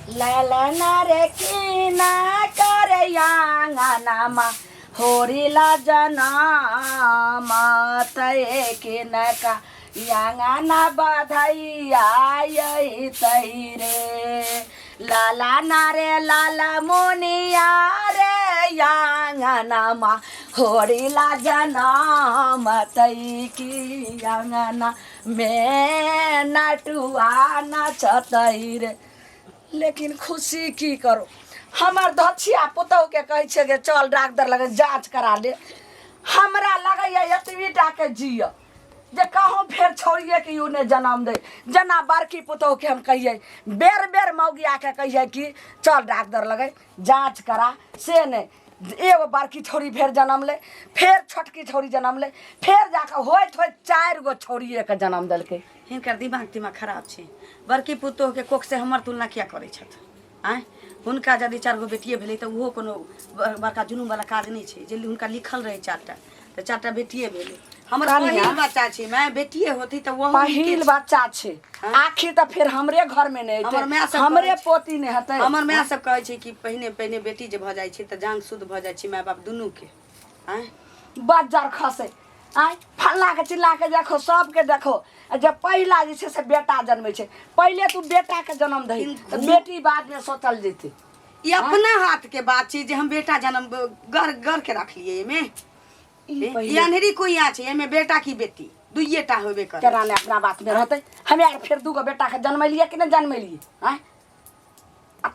ललना रे कीना करे आंगनमा होरिला जनम तय किनका यांगना बधाइया यही तई रे लाला नारे लाला मुनिया रे यांगनमा होरिला जनम तई की यांगना में नटुआ नचतई रे। लेकिन खुशी की करो हमार दछिया पुतौ के कहे छे के चल डॉक्टर लगे जांच करा ले। हमरा लगे एतवीटा के जिय जे कहूँ फिर छोड़िए कि उने जन्म दे। जना बड़की पुतौ के हम कहिए बेर बेर मौगिया के कहिए कि चल डॉक्टर लगे जांच करा से ने एगो बड़की छोरी फिर जन्म ले फिर छोटकी छोरी जन्म ले फिर जाकर होत होत 4 गो छोरी के जन्म दलके। हिनकर दिमाग खराब छे। बड़की पुतोह के कोख से हमर तुलना किया करे छथ आय हुनका यदि 4 गो बेटिए भेलै त उहो कोनो बड़का जुनून वाला काज नहीं छे। जे हुनका लिखल रहे 4टा त 4टा बेटिए भेलै। हमर पहिल बच्चा छे मैं बेटिए होती त वो पहिल बच्चा छे आखिर त फिर हमरे घर में नहीं हमरे पोती ने हते। हमर माय सब कहे छे कि पहिने बेटी जे भ जाय छे त जांग शुद्ध भ जाय छे माय बाप दुनू के आय बज्जर खसे आय फल्ला के चिल्ला के देखो सब के देखो जब पहला जे से बेटा जन्मे छे पहले तू बेटा के जन्म दही तो बेटी बाद में सोचल जेते। ये अपना हाथ के बात छे जे हम बेटा जन्म घर के रख लिए एमे ये अनहरी कोई आ छे एमे बेटा की बेटी दुइयेटा होबे कर केना ने अपना बात में रहते। हमें फिर 2 गो बेटा के जन्म लिए कि न जन्म लिए आय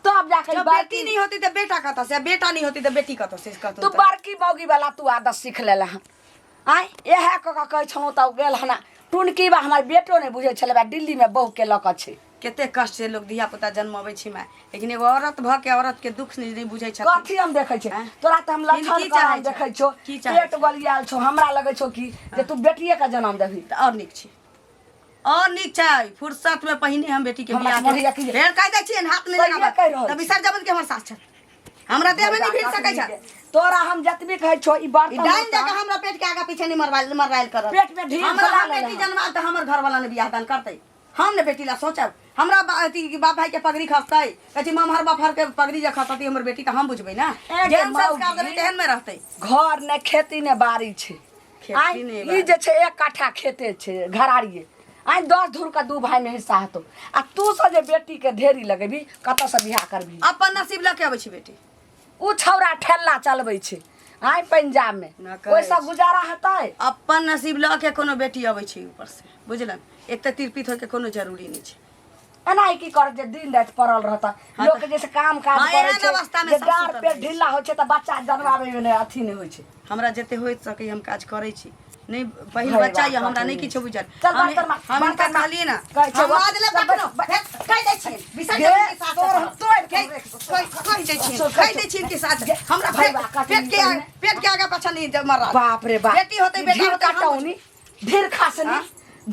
तो अब जाके बेटी नहीं होती तो बेटा कत से बेटा नहीं होती तो बेटी कत से कत तू बड़की मौगी वाला तू आदत सीख लेला आय एहे क कह छौ त गेल हना टुनकी बा हमार बेटो ने बुझे छले बा दिल्ली में बहु के लक छे। केते कष्ट से लोग धिया पुता जन्मावे छी माय लेकिन एगो औरत भ के औरत के दुख नहीं बुझै छ। कथि हम देखै छै तोरा त हम लक्षण का देखै छौ पेट गलियाल छौ हमरा लगै छौ कि जे तू बेटिए का जन्म देबी त और निक छी और निक छै। फुर्सत में पहिने हम बेटी के बियाह के फेर कह दै छी हाथ नहीं लगाबा त विसर जबन के हमर सास छ हमरा देह में नहीं भीड़ सकै छ। तोरा हम जतबी कहै छौ ई बात डाइन जका हमरा पेट के आगा पीछे नहीं मरवाइल कर पेट में ढील हमरा बेटी जन्मा त हमर घर वाला ने बियाह दान करतै हम ने बेटी ला सोचब हमरा बाप भाई के पगड़ी खसतै कथि ममहर बाफर के पगड़ी जे खसतै हमर बेटी त हम बुझबै ना जेहन संस्कार देबै तेहन में रहतै। घर ने खेती ने बाड़ी छे खेती ने ई जे छे 1 काठा खेते छे घराड़िए आइ 10 धुर का 2 भाई में हिस्सा हतो आ तू से जे बेटी के ढेरी लगेबी कत से बियाह करबी। अपन नसीब ल के आबै छी बेटी उ छौरा ठेला चलबै छे आइ पंजाब में ओइसा गुजारा हेतै। अपन नसीब ल के कोनो बेटी आबै छी ऊपर से बुझलन एक त तिरपित होय के कोनो जरूरी नहीं छे। एना की कर जे दिन रात पड़ल रहता लोग जैसे काम काज करे छे जे डार पे ढिल्ला होय छे त बच्चा जन्मावे में अथी नहीं होय छे। हमरा जते होय सके हम काज करे छी नहीं पहिल बच्चा या हमरा नहीं किछो बुझल हम इनका कहलिए ना हम आज ले पकनो कह दै छी विसर्जन के साथ तोड़ के कह दै छी के साथ हमरा पेट के आगे पाछा नहीं मर रहा। बाप रे बाप बेटी होते बेटा काटौनी धीर खासनी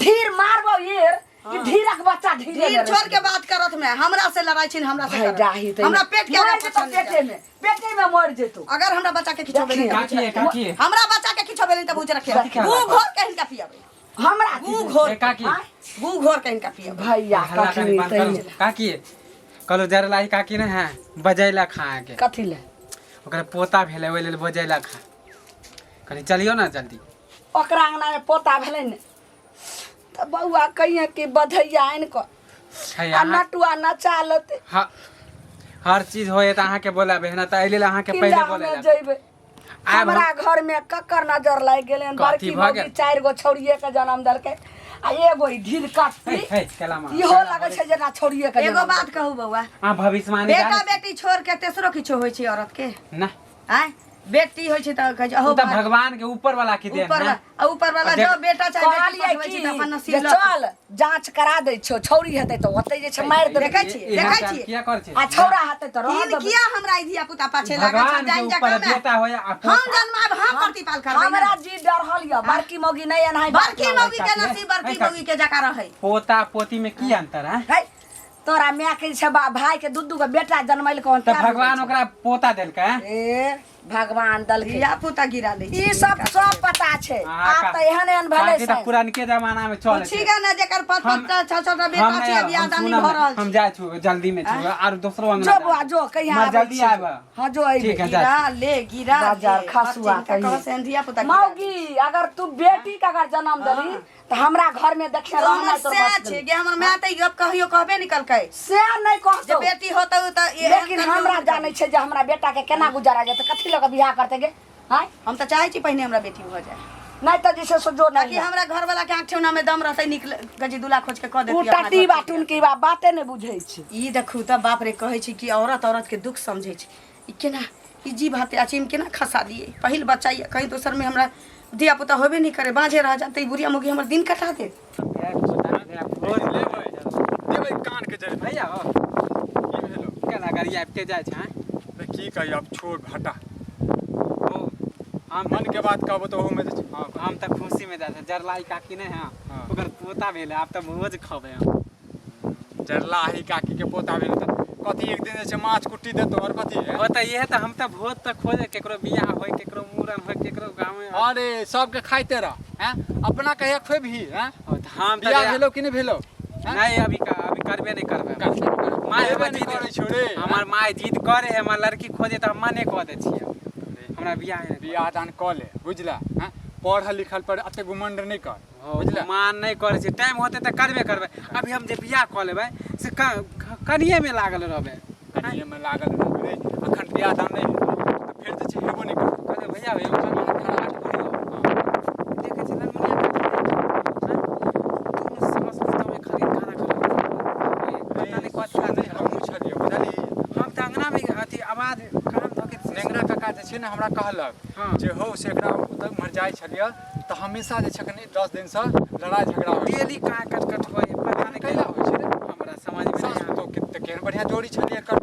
धीर मारबो ये कि धीरक बच्चा धीरे छोड़ के बात करत में हमरा से लड़ाई छी हमरा से हमरा पेट के आगे पाछा पेटे में मर जेतो अगर हमरा बच्चा के किछो भेलै काकी हमरा बच्चा के किछो भेलै त बुझ रखे गु घोर के हिनका पियाबे हमरा गु घोर काकी गु घोर के हिनका पियाबे भैया काकी कलो जरलाई काकी ने है बजैला खा के कथि ले ओकरा पोता भेले ओइ लेल बजैला खा कनी चलियो ना जल्दी ओकरा अंगना में पोता भेलै ने त बउआ कहिए कि बधैया आइन को आ नटुआ नचा लते हर चीज होए त अहाँ के बोला बहना त आइले अहाँ के पहले बोले जइबे हमरा घर में कक्कर नजर लाग गेले बड़की मौगी 4 गो छौड़िए के जन्म दलके आ एगो ढील काटती इहो लगे छै जेना छौड़िए के। एगो बात कहू बउआ आ भविष्यवाणी बेटा बेटी छोड़ के तेसरो किछो होय छै औरत के ना आय बेटी होय छै त कह हो त भगवान के ऊपर वाला की देन ऊपर वाला जो बेटा चाहे बेटी होय छै त अपन नसीब चल जांच करा दै छौ छौरी हेतै त ओतै जे छै मार दे देखै छी किया कर छै आ छौरा हेतै त रह इन किया हमरा धिया पुता पाछे लागे छै जान जका में बेटा होय हम जन्माब हम प्रतिपाल करबै हमरा जी डरहल या बड़की मौगी नहीं एनाई बड़की मौगी के नसीब बड़की मौगी के जका रहै पोता पोती में की अंतर है तोरा माय के छै भाई के 2 गो बेटा जन्मैल कोन त भगवान ओकरा पोता देलकै ए भगवान दल के धिया पुता गिरा ले ई सब पता छै आप त एहन एहन भले काकी त पुरानके जमाना में चले ठीक है ना जेकर 5-5 6-6 बेटा छै बियाह दानी भ रहल हम जाय छु जल्दी में छु और दूसरो अंगना जो बुआ जो कहिया मर जल्दी आब हां जो आई ठीक है गिरा ले गिरा बाजार खसुआ कह से धिया पुता मौगी अगर तू बेटी का अगर जन्म देली त हमरा घर में देखे रहना तो बस छै गे हमर मां त गप कहियो कहबे निकल के से नहीं कह जे बेटी होतौ त लेकिन हमरा जाने छै जे हमरा बेटा के केना गुजारा जेते कथि लग बियाह करते गे हां हम त चाहै छी पहिने हमरा बेटी हो जाए नहीं तो जैसे सोचो नहीं कि हमरा घर वाला के आंख ठेउना में दम रहतै निकल गजी दूल्हा खोज के क देती अपना टटी बाटुन की बाते नहीं बुझै छै ई देखू त बाप रे कहै छी कि औरत के दुख समझै छै ई केना ई जीव हत्या अछि में केना खसा दिए पहिल बच्चा ये कहीं दोसर में हमरा दिया पुता होबे नहीं करे बांझे रह जाते बुढ़िया मुगी हमर दिन कटा दे देबै कान के जरे भैया हो की भेलो केना गाड़ी आब के जाय छै बे की कही अब छोड़ हटा ओ हम मन के बात कहबो तो ओमे हम त खुशी में जाते जरलाई काकी नहीं हां ओकर पोता भेले आप त रोज खबे हम जरलाही काकी के पोता भेल त कथी एक दिन से माछ कुट्टी देतो और कथी है ओ त ये त हम त भोज त खोजे केकरो बियाह होय केकरो मूरन होय केकरो गांव में अरे सब के खाइते रह हैं अपना कहे खोबही हैं हम त बियाह भेलो कि नहीं भेलो नहीं अभी करबे नहीं करबे माय जिद करे छोड़े हमर माय जिद करे है हमर लड़की खोजे त हम माने कह दे छियै हमरा बियाह दान क ले बुझला हैं पढ़ल लिखल पर अते गुमंड नहीं कर बुझला मान नहीं करे छै टाइम होते त करबे करबे अभी हम जे बियाह क लेबै से कनिए में लागल रहबे कनिए में लागल रहबे अखन बियाह दान नहीं त फिर त छै हेबो नहीं कर कहले भैया एगो खाना देखे छै ललमुनिया तुम समझ में खाली खाना पता नहीं कथा नहीं हम छलियो बुझली हम त अंगना में अथी आवाज काम धके नेंगरा काका जे छै ने हमरा कहलक जे हो से एकरा तक मर जाय छलियो त हमेशा जे छकने 10 दिन से लड़ाई झगड़ा होय डेली का कट होय पता नहीं कैला होय छै रे हमरा समझ में नहीं तो कित केहन बढ़िया जोड़ी छलिए कर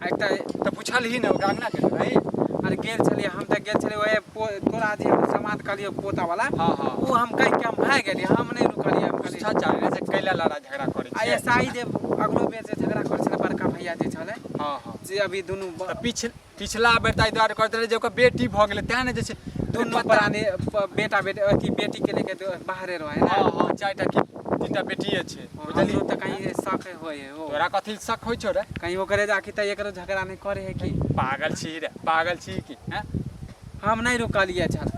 एकटा त पूछल ही न गांगना के रही अरे गेल छलिए हम त गेल छलिए ओए तोरा जे हम समाद कलियो पोता वाला हां हां वो हम कह के हम भाग गेलिए हम नहीं रुकलिए हम खाली अच्छा चाहे से कैला लड़ाई झगड़ा करे आ ये साई जे अगलो बेर से झगड़ा करे छले बड़का भैया जे छले हां हां जे अभी दुनु पिछला बेर ताई द्वार करते रहे जे ओकर बेटी भ गेले त ने जे छै दुनु पुराने बेटा अथी बेटी के लेके बाहरे रहे ना हां हां चारटा की तीनटा बेटीए छै बुझली त कहीं शक होय हो तोरा कथि शक होय छौ रे कहीं ओकरे जाकी त एकरो झगड़ा नहीं करे है कि पागल छी की हैं हम नहीं रुकलिए छल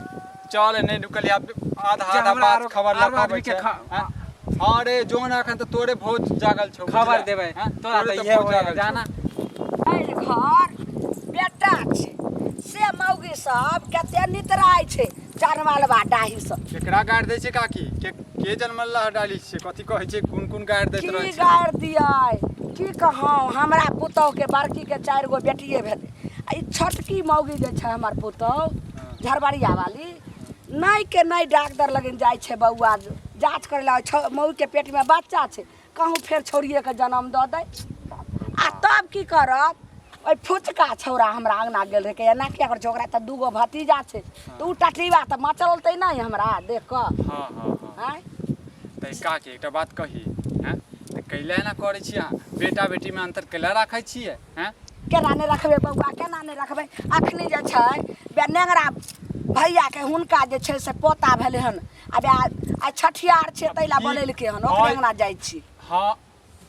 चल नहीं रुकलिए आधा बात खबर लगाबै छै अरे जोन अखन त तोरे भोज जागल छौ खबर देबै तोरा त ये हो जाना एहि घर बेटा छै से मौगी सब कते नितराय छै जानवालवा डाही सब एकरा गाड़ दै छै काकी के जन्मल्ला डाली छै कथि कहै छै कोन गाड़ दैत रहै की छै गाड़ दियै की कहौं हमरा पुतौह के बड़की के 4 गो बेटिए भेलै आ ई छोटकी मौगी जे छै हमर पुतौह झरबड़िया वाली नहीं के नहीं डॉक्टर लगन जाय छै बौआ जांच करे ला मौगी के पेट में बच्चा छै कहूँ फेर छोड़िए के जन्म दऽ दै आ तब की करत ओइ फुचका छौरा हमरा अंगना गेल रहे एना किया कर ओकरा त 2 गो भतीजा छै त उ टटरीवा त मचलतै नहीं हमरा देख क हां हां हां त काकी एकटा बात कही हैं त कैला ना करै छी अहाँ बेटा बेटी में अंतर कैला राखै छियै हैं केना नहीं रखबे बौआ केना नहीं रखबे अखनी जे छै नेंगरा भैया के हुनका जे छै से पोता भेले हन अब आ छठियार छै तैला बनेलके हन ओकरे अंगना जाय छी हां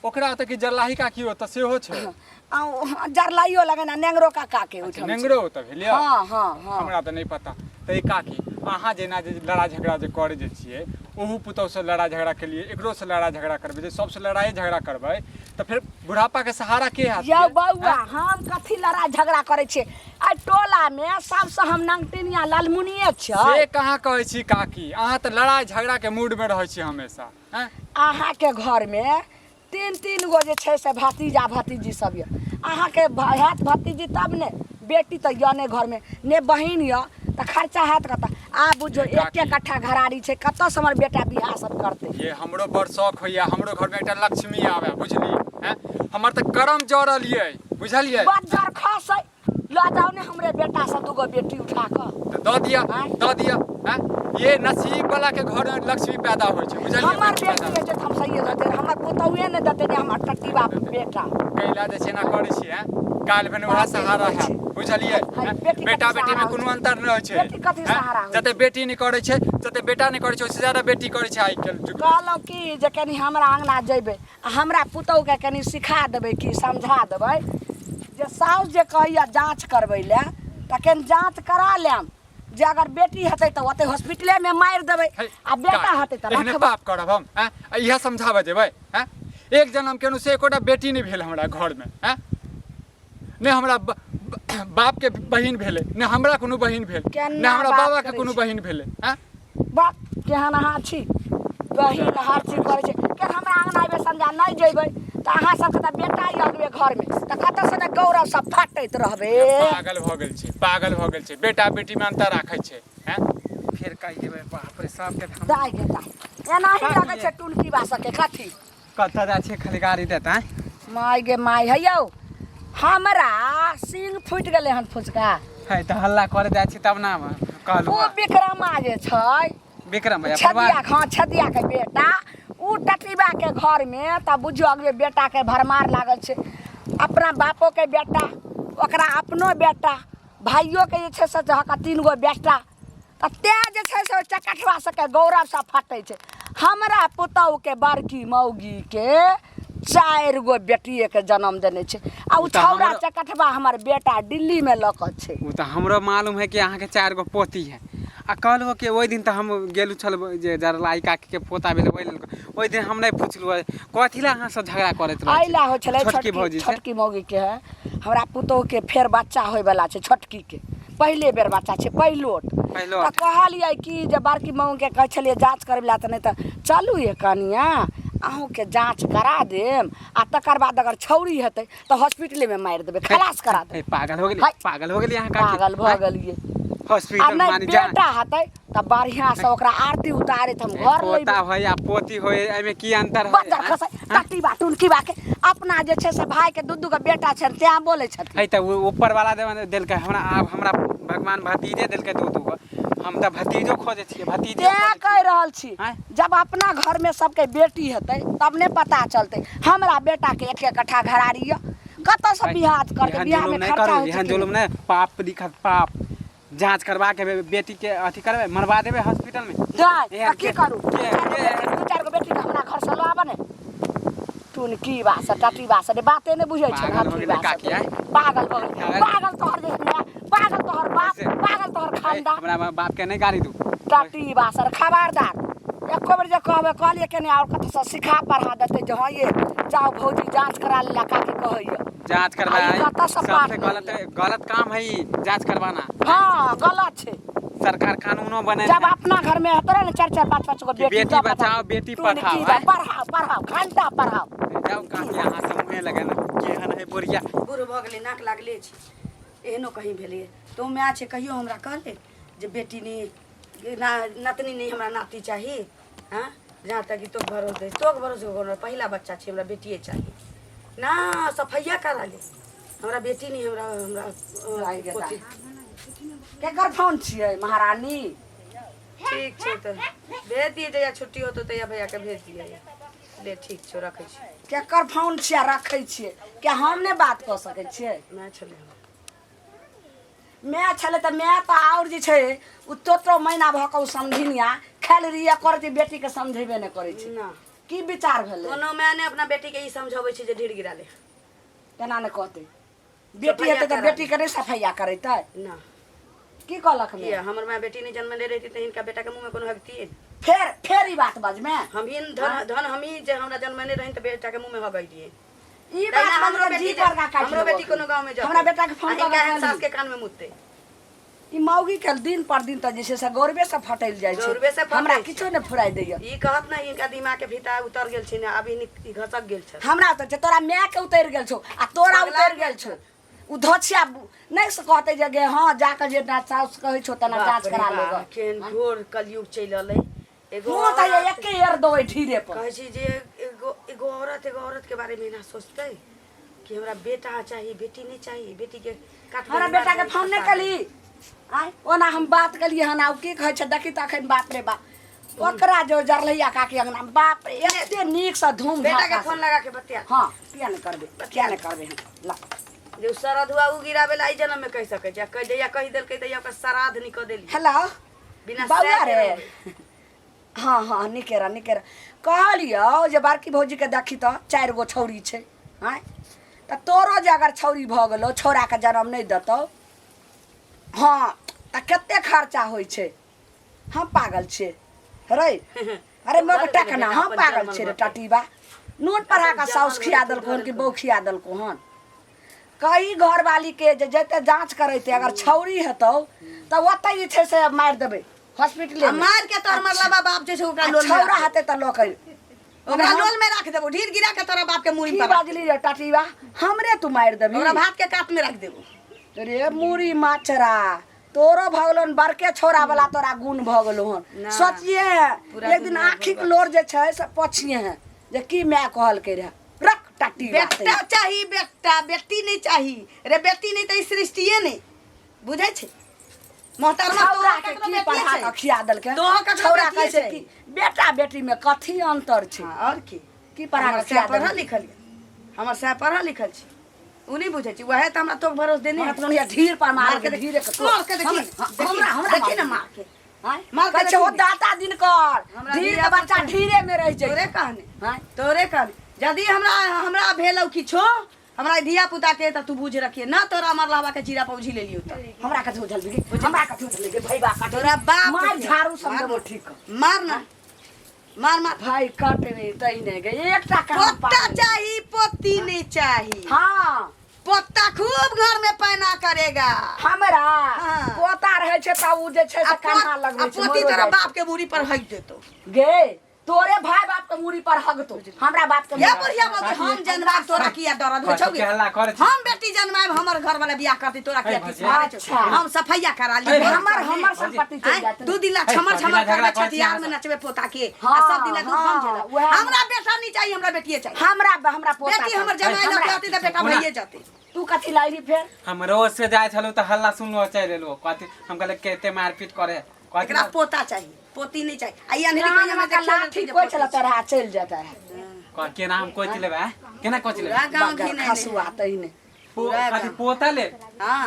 ओकरा त कि जरलाही काकी हो त सेहो छै जरलाइयो लगेना नेंगरो काका के उठम नेंगरो त भेलिया हां हां हां हमरा त नहीं पता त काकी अहाँ जेना जे लड़ा झगड़ा जे करे जे छियै ओहू पुतौ से लड़ा झगड़ा के लिए एकरो से लड़ा झगड़ा करबे जे सब से लड़ाई झगड़ा करबे त फिर बुढ़ापा के सहारा के हाथ यौ बौआ हम कथि लड़ा झगड़ा करे छी आ टोला में सबसे हम नंगटिनिया लालमुनिये छै से कहाँ कहै छी काकी अहाँ त लड़ाई झगड़ा के मूड में रहै छी हमेशा हैं अहाँ के घर में 3 गो जे छै से भतीजा भतीजी सब ये अहाँ के भात भतीजी तब ने बेटी त यने घर में ने बहिन य त खर्चा हाथ कता आ बुझो एक कट्ठा घराड़ी छै कत से हमर बेटा बियाह सब करते ये हमरो बड़ शौक होइया हमरो घर में एकटा लक्ष्मी आवे बुझली हैं हमर त करम जरल ये बुझलिए बजार खसै ल जाओ ने हमरे बेटा से 2 गो बेटी उठा क द दिया हैं ये नसीब वाला के घर में लक्ष्मी पैदा होय छै बुझलिए हमर बेटी जे हम सही रहते हमर पुतौए ने दते हमर टट्टी बाप बेटा कैला जे छै ना करै छी हैं काल भेन वहा सहारा है बुझलिए बेटी बेटा कथी बेटी में सहारा कोनो होइ अंतर न होइ छै बेटी कथी सहारा होइ जते बेटी नहीं करे छै तते बेटा नहीं करे छै ओइसे ज्यादा बेटी करे छै आइ काल्हि जुग में। कहलहुँ कि जे कनि हमरा अङ्गना जैबै आ हमरा पुतहुके कनि सिखा देबै कि समझा देबै जे साउस जे कहैया जाँच करबै लए तऽ कनि जाँच करा लेम जे अगर बेटी हेतै तऽ ओतै हॉस्पिटलेमे मारि देबै आ बेटा हेतै तऽ एहने रखबै पाप करब हम हैं इहे समझाबऽ जेबै हैं एक जन्म केनु से एकोटा बेटी नहीं भेल हमरा घर में हैं ने हमरा बाप के बहिन भेलै ने हमरा कोनो बहिन भेल केना ने हमरा बात बाबा के करै कोनो छी? बहिन भेलै हैं बाप केहन अहाँ छी बहिन हर चीज करै छै कि हमरा अङ्गना अयबै समझा नहीं जैबै तऽ अहाँ सबके तऽ बेटा ही अगबे घरमे तऽ कतऽसँ ने गौरव सब फाटैत रहबै पागल भऽ गेल छै पागल भऽ गेल छै बेटा बेटी में अंतर राखै छै हैं फिर कहि देबै बाप रे सबके धाम दाइ गे दाइ एनाही लगै छै टुनकी बासके कथी कतऽ जाइ छै खाली गाड़ी देता माय गे माय है यौ हमरा सिंग फुटि गेलै हन फुचका है तऽ हल्ला करे जाइ छी तब ना कहलू ओ विक्रमा जे छै विक्रम भैया छदिया हाँ छदिया के बेटा उ टटीबा के घर में तब बुझियो अगबे बेटा के भरमार लागल छै अपना बापो के बेटा ओकरा अपनो बेटा भाइयों के जे छै से जहका 3 गो बेटा तऽ ते जे छै से चकठवा सबके गौरव सब फटै छै हमरा पुतहु के बड़की मौगी के 4 गो बेटिए के जन्म देने छै आ उ उ तऽ छौड़ा हमरो- चकठवा हमर बेटा दिल्ली में लकऽ छै वो तो हमरो मालूम है कि अहाँ के 4 गो पोती है आ कहलहो कि ओहि दिन तऽ हम गेलू छल जे जरलाई काकी के पोता भेलै ओहि लेल ओहि दिन हम नहीं पुछलू कथी ला अहाँ सब झगड़ा करैत रहै अइला हो छलै छोटकी भौजी से छोटकी मौगी के है हमरा पुतहु के फेर बच्चा होय वाला छै छोटकी के पहले बेर बच्चा छै पहिलोट पहिलोट। तऽ कहलियै कि जे बड़की मौगी के कहै छलियै जाँच करबै ला तऽ नहीं तऽ चलू ये कनिया अहूँ के जाँच करा देम आ तकर बाद अगर छौरी हेतै तऽ हॉस्पिटले में मारि देबै खलास करा देबै पागल हो गेली हाय। पागल हो गेली अहाँ काकी पागल भऽ गेलियै आ हॉस्पिटल नहीं मानी जा बेटा हेतै तऽ बढ़िया से ओकरा आरती उतारे हम घर पोता लेबै होय या पोती होय एमे की अंतर है बच्चा खसै टट्टी बा टुनकी बा के अपना जे छै से भाई के दू के बेटा छै तें बोलै छथिन है तऽ ऊपर वाला देलकै हमरा आब हमरा भगवान भतीजे देलकै दू हम तऽ भतीजो खोजै छियै भतीजे तें कह रहल छी आँय? जब अपना घर में सबके बेटी हेतै तब ने पता चलतै हमरा बेटा के 1 कट्ठा घरारी य कतऽ से बियाह करतै बियाह में खर्चा करू होइ यहाँ छै जुलुम नहीं पाप लिखत पाप जांच करवा के बेटी के अथी करबे मरवा देबे हॉस्पिटल में जाय एहन की के- करू के- 4 गो बेटी के हमरा घर से लो आबे ने टुनकी बास टटी बास रे बाते ने बुझै छै पागल हो गेलै काकी, आँय? पागल भऽ गेलै पागल तोहर जे पागल तोहर बाप ऐसे- पागल तोहर खानदान हमरा बाप के नहीं गाड़ी दू टटी बासर खबरदार एको बेर जे कहबै कहलिए के नहीं और कत से सिखा पढ़ा देते जे हाँ ये जाओ भौजी जांच करा ले काके कहैया जांच करवा आई कतऽ से पाठ सबसे गलत काम है ई जांच करवाना हाँ गलत छै सरकार कानूनो बने जब अपना घर में हेतै ने 4-5 गो बेटी बेटी तब बचाओ, बताओ। बेटी तू पढ़ाओ, निकी आँय? पढ़ाओ घंटा पढ़ाओ जाओ काकी अहाँ सब मुहे लगे ना केहन है बोरिया बूढ़ भऽ गेलै नाक लागले छै एहनो कहीं भेलै तो माय छै कहियो हमरा कहले जे बेटी नहीं नतनी नहीं हमरा नाती चाही हाँ जहाँ तक कि तोक भरोसे पहिला बच्चा छै हमरा बेटिए चाही ना सफैया करा ले हमरा बेटी नहीं हमरा पोती। केकर फोन छियै महारानी ठीक छै तऽ भेज दिए जहिया छुट्टी होतो तहिया भैया के भेज दिए ले ठीक छै रखै छी केकर फोन छियै रखै छियै क्या हम ने बात कऽ सकै छियै माय छलै मैं छले तऽ मैं तऽ और जे छै उ तोतो महीना भऽ कऽ समझिनिया खाली रिया करती बेटी के समझेबे ने करै छै ना की विचार भेलै कोनो माय ने अपना बेटी के ई समझाबै छै जे ढीर गिरा ले केना ने कहतै बेटी हेतै तऽ बेटी के नहीं सफैया करेतै ना की कहलक किया मैं हमर माय बेटी नहीं जन्म ले रही थी इनका बेटा के मुंह में कोनो हगती फेर ई बात बज में हम ही धन हम ही जे हमरा जन्म नहीं रही तो बेटा के मुंह में हगई दिए ई बात हमरो जी पर का काट हमरो बेटी कोनो गांव में जाओ हमरा बेटा के फोन कर सास के कान में मुतते ई मौगी के दिन पर दिन त जैसे से गौरवे से फटैल जाय छै गौरवे से फटै हमरा छै। किछो ने फुराई दैय ई कहत ना इनका दिमाग के भीतर उतर गेल छै ना अभी ई घसक गेल छै हमरा त तोरा माय के उतर गेल छौ आ तोरा पगला उतर गेल छौ उ धोछिया नहीं से कहते जे गे हां जाकर जे ना साउस कहै छौ तना जांच करा लेगा केन घोर कलयुग चल अलै एगो हो त एके एर दोय ढीरे पर कहै छी जे एगो औरत के बारे में ना सोचते कि हमरा बेटा चाहिए बेटी नहीं चाहिए बेटी के काट हमरा बेटा के फोन नहीं कली आय ओना हम बात कलिए हन आउ की कहै छै देखी त अखन बाप रे बाप ओकरा जो जरलैया काकी अंगना में बाप रे एते नीक से धूम बेटा के फोन लगा के बतिया हां किया नहीं करबे हम ला जे श्राद्ध हुआ उ गिरावे लाई जन्म में कह सके जा कह दैया कह देल कह दैया ओकर श्राद्ध निक देली हेलो बिना बउआ से रे हाँ निकेरा कहलियो जे बड़की भौजी के देखी तो 4 गो छौरी छै हैं त तोरो जे अगर छौरी भ गेलो छौरा के जन्म नहीं देतो हाँ त कते खर्चा होई छै हम पागल छे रे अरे मोके टकना हम पागल छे रे टटीबा नून पढ़ा का साउस खिया दलको हन कि बहू खिया दलको हन कई घर वाली के जे जते जांच करैते अगर छौरी हेतौ त ओतै जे छै से मार देबै हॉस्पिटल में मार के तोर मरला बाप जैसे ओकरा लोल छौरा हाथे त लोक ओकरा लोल में रख देबो ढीर गिरा के तोरा बाप के मुड़ी की पर बाजली रे टटीबा हमरे तू मार देबी ओकरा भात के काट में रख देबो रे मुड़ी माचरा तोरो भगलोन बड़के छोरा वाला तोरा गुण भगलो हन सोचिए एक दिन आँखी के लोर जे छै से पछिए हैं जे की मैं कहल के रे रख टटी बेटा चाहिए बेटा बेटी नहीं चाहिए रे बेटी नहीं तो सृष्टिए नहीं बुझे छे मोहतरमा छौरा तोरा के के की पढ़ा के खिया दल के तोह के छौरा बेटिए कैसे छै। की बेटा बेटी में कथी अंतर छै और की पढ़ा हमर के खिया से पढ़ा दल लिखल हमर से पढ़ा लिखल छी उ नहीं बुझे छी वहे त हमरा तो भरोसा देने हमरा तो नहीं ढीर पर मार के देख- धीरे के मार के देखी हमरा देखी ना मार के मार मार के के हो देखी। दाता दिन कर हमरा धीर धिया के बच्चा पुता- धीरे में रह तोरे जाए कहने हैं तोरे कहने यदि हमरा भेलौ किछो हमरा धिया पुता के त तू बुझ रखिए ना तोरा मरलावा के जीरा पौजी ले लियो त हमरा कथि उछल दी हमरा कथि उछल दी भाई बा काट तोरा बाप मार के- झाड़ू सब मार- देबो ठीक मार ना मार मार भाई काटे नहीं तई नहीं गए एकटा काम पोता चाहिए पोती नहीं चाहिए हां पोता खूब घर में पैना करेगा हमरा हाँ। पोता रहे छै त उ जे छै से कान्हा लगबै छै पोती मरो तोरा जाइ बाप के मुड़ी पर हक देतो छै। गे तोरे भाई बाप के मुड़ी पर हगतो हमरा बाप के ये मुड़ी पर- बुढ़िया बोलते हम जन्मा तोरा किया दर्द हो छौगे हल्ला करे छी। हम बेटी जन्माए हमर घर वाला बियाह करती तोरा किया है किसी बात अच्छा। हम सफैया करा ली हमर संपत्ति चल जात दू दिन ला छमर छमर झगड़ा करबे करती छठियार यहाँ में से। नचबे पोता के हाँ, आ सब दिन ला दूध हाँ, हम झेला वएह- हमरा बेटा नहीं चाहिए हमरा बेटिए चाहिए हमरा पोता बेटी हमर जमाई लगे आती त बेटा भइए जाते तू कथि लाइली फेर हम रोज से जाय छलु त हल्ला सुनलो चल एलो कथि हम कहले केते मारपीट करे एकरा पोता चाहिए पोती नहीं चाहिए आ ये अंधेरी राम कोई में का देखियो लाठी कोई चला तरह चल जाता है के नाम कोइ तिले बा केना कोइ तिले पूरा गांव बगैर घिने खसुआ तई ने पूरा कथि गाँव। पोता ले हाँ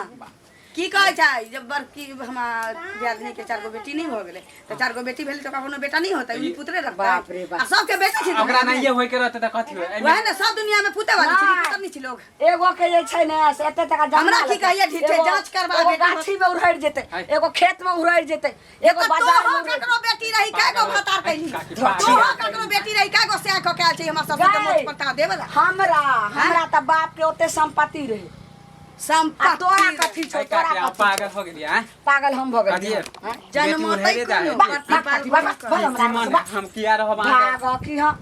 की कहे छै जब बड़की हमार दियादनी के 4 गो बेटी नहीं हो गेले तो 4 गो बेटी भेल तो कोनो बेटा नहीं होता उनी पुत्रे रखता बाप रे बाप। आ सबके बेटी छै ओकरा नहीं ये होय के रहते त कथि होय वह ना सब दुनिया में पुते वाली छै नहीं। पुत्र नहीं छै लोग एगो के जे छै ने से एते तक हमरा की कहिए ठीक छै जांच करबा एगो बेटा गाछी में उड़ैर जेते एगो खेत में उड़ैर जेते एगो तो बाजार हो में उड़ैर ककरो बेटी रही कागो खतार कैली काकी तो बाप हो रे। ककरो बेटी रही कागो से आखो काल छै हमर सब के गए। मोच पता देबला हमरा त बाप के ओते संपत्ति रहे आ संपत्ति तोरा कथी छौ तोरा के कथी पागल हो गेलिए हैं पागल हम भ कथी गेलिए है? जन्म बेटी होतै उड़ैले जाए। कोनो बाप, बाप, बाप, बाप, बाप, मन हम किया रहब आगे भाग की हां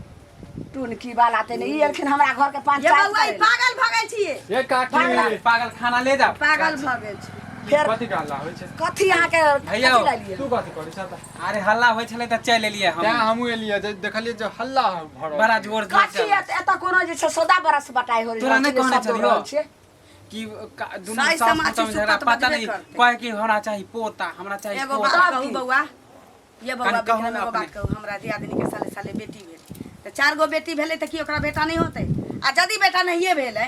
टून की बाला ते नहीं एलखिन हमरा घर के ये पंचायत बउआ ई करे। पागल भ गेल छिए ये काकी पागल खाना ले जाओ पागल भ गेल छी फेर कथी का हल्ला होइ छै कथी अहाँ के भैया कथी ला लिए तू कथी करै छ त अरे हल्ला होय छले त चल एलिए त्या हम हमहू एलिए जे देखलिए जे हल्ला भ रहल बड़ा छै। जोर कथी एत कोनो जे छै सौदा बरस बटाई हो तोरा नहीं कहने चलियो? छै कि दुनू साई सास समाज पुतोह से झगड़ा सुपत पता बजबे नहीं करते। कहे कि हमरा चाहिए पोता हमरा चाहिए एगो पोता बात कहू बउआ ये बउआ कनि कहू बेटा ना एगो बात अपने। कहू हमरा दियादनी के साले साले बेटी भेल तो 4 गो बेटी भेले त की ओकरा बेटा नहीं होते आ यदि बेटा नहीं भेले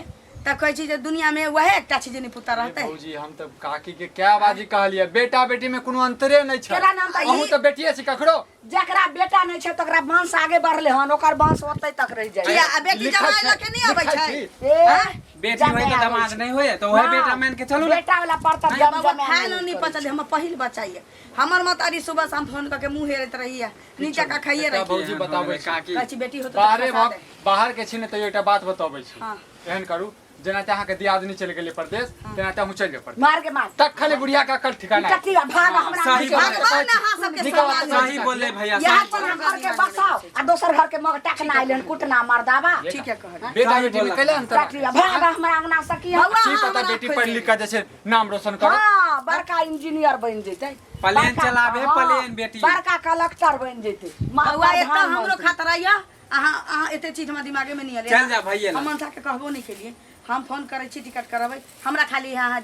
त कहै छी जे दुनिया में वह एकटा छै जे पुता ए रहते भौजी हम त काकी के क्या बाजी कहलिए बेटा बेटी में कोनो अंतरे नहीं छै केना नाम त ई? अहू त बेटिए छी ककरो जकरा बेटा नहीं छै तकरा वंश आगे बढ़ले हन ओकर वंश ओतै तक रह जाए किया आ बेटी लिखल जमाई छै, लके नहीं आबै लिखल छै छै। ए बेटी होय त दामाद नहीं होय तो वह बेटा मान के चलू ना बेटा वाला पड़ता नहीं जम बाबा जम खाए नहीं पता हम पहिल बच्चा है हमर मतारी सुबह शाम फोन करके मुंह हेरत रही है नीचे का खाइए एकटा रही भौजी बताबै छै। काकी कहै छी बेटी हो तो बाहरे फंसा दे। बाहर के छी ने तो एकटा बात बताबै छी हाँ। एहन करू जेना अहाँ के दियादनी चल गेलै परदेश तेना हम चल जेब परदेश मार के मार तक खाली बुढ़िया का कल ठिकाना है। कथी भाग हमरा सही बात है। भगवान ने हाँ सबके निकाल समान सही सही बोले भैया यहाँ सही पर घर के बसाओ आ दोसर घर के मग टकना आइलन कुटना मर्दाबा ठीक है कह बेटा सही बेटी में बोला। कैले अंतर टकरी भाग हमरा अंगना सकी बउआ, की पता हमरा बेटी खोज पढ़ ले। लिख के जैसे नाम रोशन करे हां बड़का इंजीनियर बन जैते प्लेन चलावे हाँ, प्लेन बेटी बड़का कलेक्टर बन जैते बउआ एता हमरो खतरा या अहाँ एते चीज हमरा दिमागे में नहीं आले चल जा भैया हम मनसा के कहबो नहीं केलिए हम फोन करे छी टिकट कराबै हमरा खाली यहाँ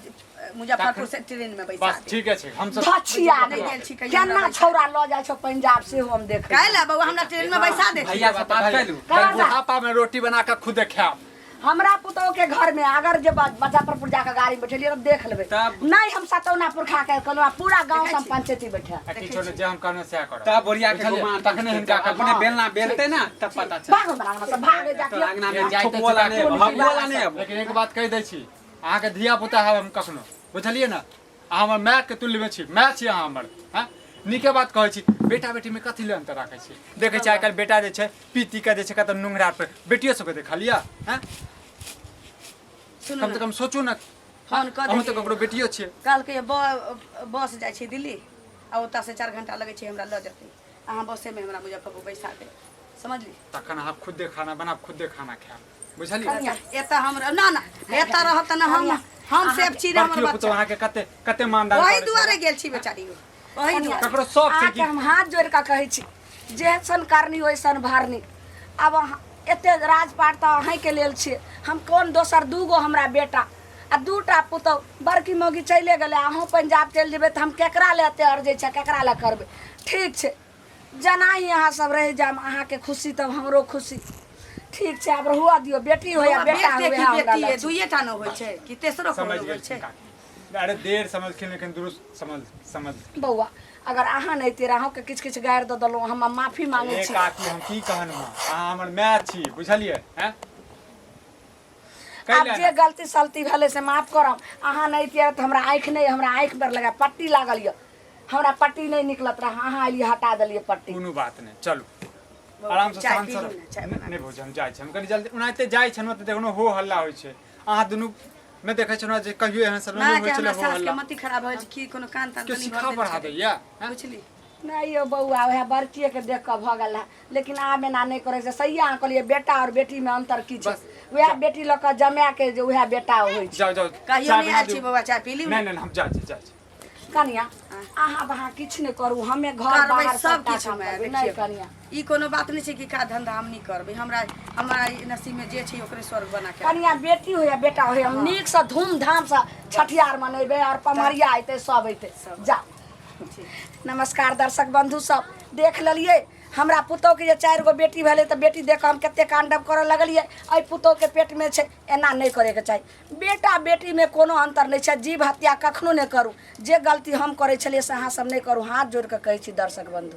मुजफ्फरपुर से ट्रेन में बैसा बस दे ठीक है हम सब धछिया नहीं गेल छी कहियो केना हमरा छौरा ल जाय छौ पंजाब से हम देख काहे ला बउआ हमरा ट्रेन में बैसा दे भैया से बात कैलू कहाँ जा? बुढ़ापा में रोटी बना के खुद खाब हमरा पुतोह के घर में अगर जे मुजफ्फरपुर जाकर गाड़ी में बैठलिए तो देख लेबे नहीं हम सतौना पुरखा के कहलो पूरा गांव सब पंचायती बैठा किछो ने जे हम कहने से कर तब बोरिया के घुमा तखने हिनका अपने बेलना बेलते ना तब पता चल भाग बना सब भागे जाके अंगना में जाइते बोला नहीं भगवाला नहीं अब लेकिन एक बात कह दै छी अहाँ के धिया पुता है हम कखनो बुझलिए ना हमर माय के तुल्य में छी माय छी अहाँ हमर हैं नीके बात कहै छी बेटा बेटी में कथी ले अंतर राखै छी देखै छी आइकाल बेटा जे छै पीती के जे छै कत नुंगरा पर बेटियो सबके देखा लिया हैं कम से कम सोचू ना फोन कर हम तो ककरो बेटियो छियै कल के बस जाइ छी दिल्ली आ ओतऽ से 4 घंटा लगै छै हमरा ल जेतै अहाँ बसे में हमरा मुजफ्फरपुर बैसा दे समझली तखन अहाँ खुदे खाना बनाब खुदे खाना खायब बुझलिए एतऽ हमरा ना एतऽ रहत ना हम सेफ छी हमर बच्चा बच्चा अहाँ के कते मानदार वही दुआरे गेल छी बेचारी वही दुआरे ककरो शौक छै आके हम हाथ जोड़ के कहै छी जेहन करनी वैसन भरनी अब एते राजपाट तो अहीं के लेल छियै हम कोन दोसर दूगो हमरा बेटा आ दूटा पुतौह बड़की मौगी चले गेलै अहूँ पंजाब चलि जेबै तऽ हम केकरा ले एते अर्जे छै केकरा ले करबै ठीक छै जना ही अहाँ सब रहि जाम अहाँके खुशी तब हमरो खुशी ठीक छै आब रहुआ दियो बेटी हो या बेटा हो बेटी है दुइये टा न होइ छै कि तेसरो समझ होइ गेल छै अरे देर समझखिन लेकिन दुरुस्त समझ बौआ अगर अहाँ नहीं तेरा अहूँ के किछ गारि दऽ देलहुँ हम माफी मांगे एक छी काकी हम की कहनु अहाँ हमर माय छी बुझलिए हैं आब जे गलती सलती भेलै से माफ करम अहाँ नहीं तेरा तऽ हमरा आँखि नहीं हमरा आँखि पर लगा पट्टी लागल यऽ हमरा पट्टी नहीं निकलत रहा अहाँ एलिए हटा देलिए पट्टी कोनो बात नहीं चलू आराम से शांत से नहीं भोजन जाइ छै हम कनी जल्दी उनाते जाइ छै न तऽ देखनो हो हल्ला होइ छै अहाँ दुनू मैं देखै छ न जे कहियो एहन सब नहीं होइ छले हो सास के हल्ला मति खराब होइ छै की कोनो कान तान के सिखा बढ़ा दैया बुझली नहीं यो बउआ वह बड़किए के देख के भ गेल है लेकिन आब एना नहीं करे से सही अहाँ कहलिए बेटा और बेटी में अंतर की छै वह बेटी लऽ के जमा के जे वह बेटा होइ छै जाओ कहियो नहीं आछि बाबा चाय पी ली नहीं हम जाइ छी कनिया अहाँ वहाँ किछ नहीं करू हमें घर बाहर सब किछ में नहीं कनिया ई कोनो बात नहीं छै कि का धंधा हम नहीं करबै हमरा नसीब में जे छै ओकरे स्वर्ग बना के कनिया बेटी हो या बेटा हो हम नीक से धूमधाम से छठियार मनेबे और पमरिया अइते सब अइते जा नमस्कार दर्शक बंधु सब देख लेलिए हमरा पुतोह के जे 4 गो बेटी भेलै तऽ बेटी देख हम कते कांडव करऽ लगलिए एहि पुतोह के पेट में छै एना नहीं करे के चाही बेटा बेटी में कोनो अंतर नहीं छै जीव हत्या कखनो नहीं करू जे गलती हम करे छलिए से अहाँ सब नहीं करू हाथ जोड़ के कहै छी दर्शक बंधु।